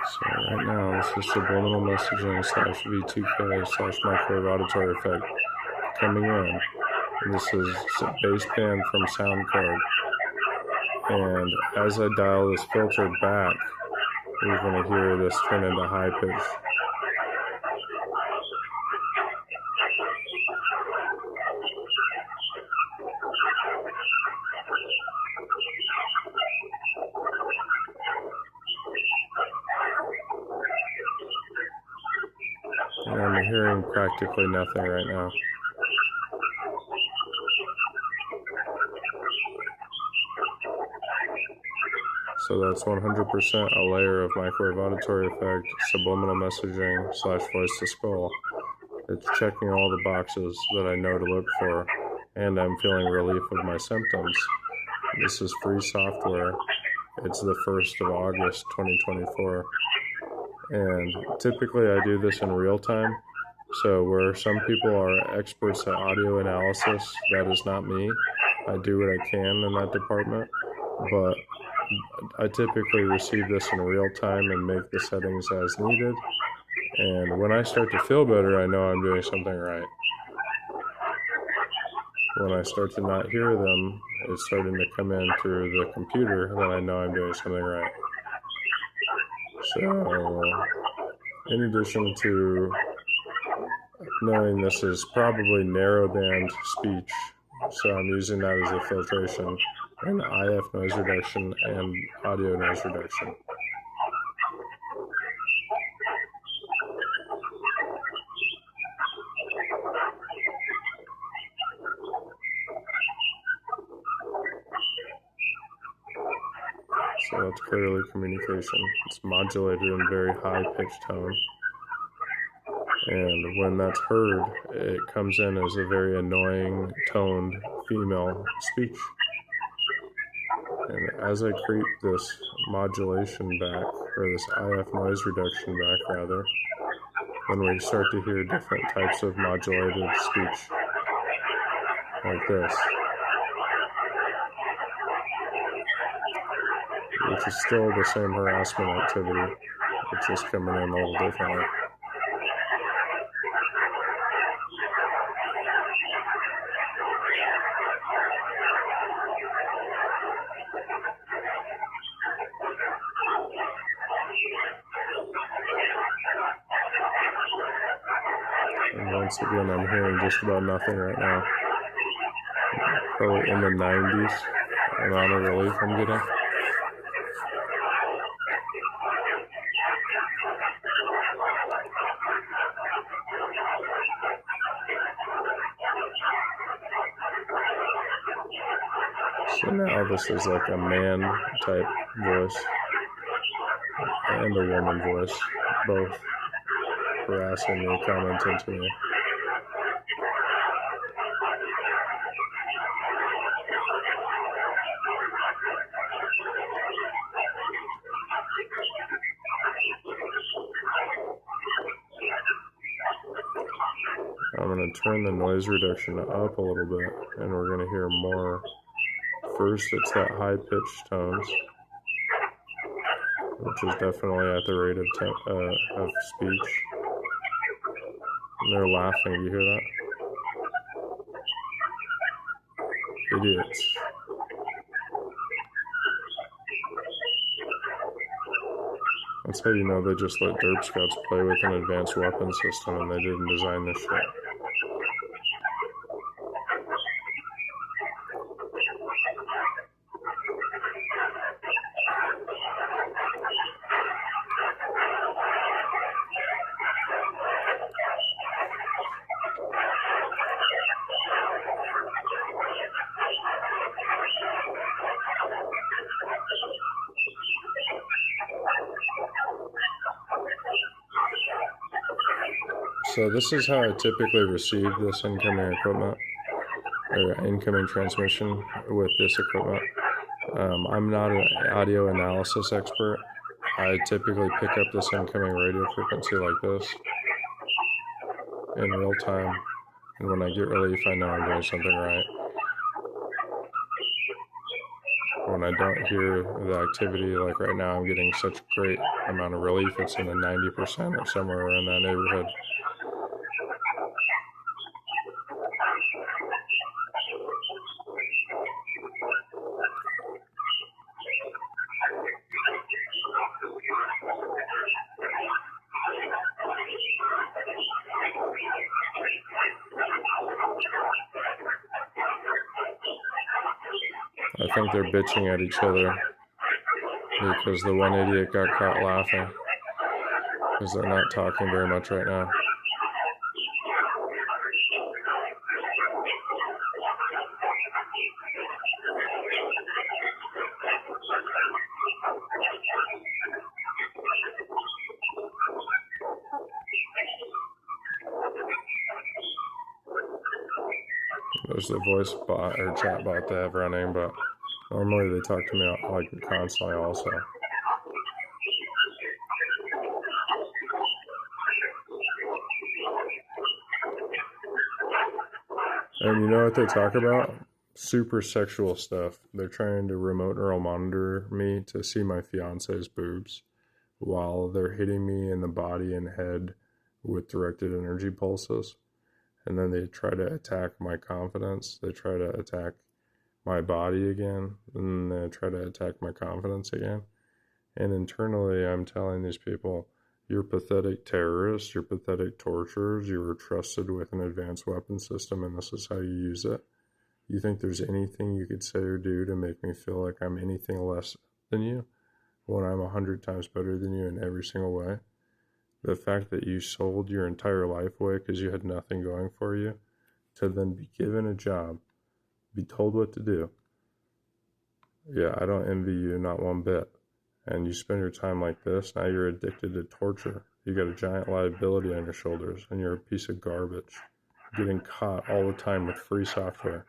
So right now, this is subliminal messaging slash V2K slash microwave auditory effect coming in. And this is bass band from sound card. And as I dial this filter back, you're going to hear this turn into high pitch. And I'm hearing practically nothing right now. So that's 100% a layer of microwave auditory effect, subliminal messaging slash voice to skull. It's checking all the boxes that I know to look for, and I'm feeling relief of my symptoms. This is free software. It's the 1st of August, 2024. And typically I do this in real time. So where some people are experts at audio analysis, that is not me. I do what I can in that department, but I typically receive this in real time and make the settings as needed. And when I start to feel better, I know I'm doing something right. When I start to not hear them, it's starting to come in through the computer, then I know I'm doing something right. So, in addition to knowing this is probably narrowband speech, so I'm using that as a filtration, and IF noise reduction and audio noise reduction. So that's clearly communication. It's modulated in very high-pitched tone. And when that's heard, it comes in as a very annoying, toned female speech. And as I creep this modulation back, or this IF noise reduction back rather, then we start to hear different types of modulated speech, like this, which is still the same harassment activity, it's just coming in a little differently. And once again, I'm hearing just about nothing right now. Probably in the 90s amount of relief I'm getting. So now this is like a man type voice and a woman voice, both harassing me, commenting to me. I'm going to turn the noise reduction up a little bit, and we're going to hear more. First, it's that high-pitched tones, which is definitely at the rate of speech. And they're laughing. Do you hear that? Idiots. That's how you know they just let derp scouts play with an advanced weapon system and they didn't design this shit. So this is how I typically receive this incoming equipment, or incoming transmission with this equipment. I'm not an audio analysis expert. I typically pick up this incoming radio frequency like this in real time, and when I get relief, I know I'm doing something right. when I don't hear the activity, like right now, I'm getting such great amount of relief. It's in the 90% or somewhere around that neighborhood. I think they're bitching at each other because the one idiot got caught laughing because they're not talking very much right now. There's the voice bot or chat bot they have running, but normally they talk to me like constantly also. And you know what they talk about? Super sexual stuff. They're trying to remote neural monitor me to see my fiance's boobs while they're hitting me in the body and head with directed energy pulses. And then they try to attack my confidence. They try to attack my body again. And they try to attack my confidence again. And internally, I'm telling these people, you're pathetic terrorists, you're pathetic torturers, you were trusted with an advanced weapon system, and this is how you use it. You think there's anything you could say or do to make me feel like I'm anything less than you when I'm 100 times better than you in every single way? The fact that you sold your entire life away because you had nothing going for you, to then be given a job, be told what to do. Yeah, I don't envy you, not one bit. And you spend your time like this, now you're addicted to torture. You got a giant liability on your shoulders, and you're a piece of garbage, getting caught all the time with free software.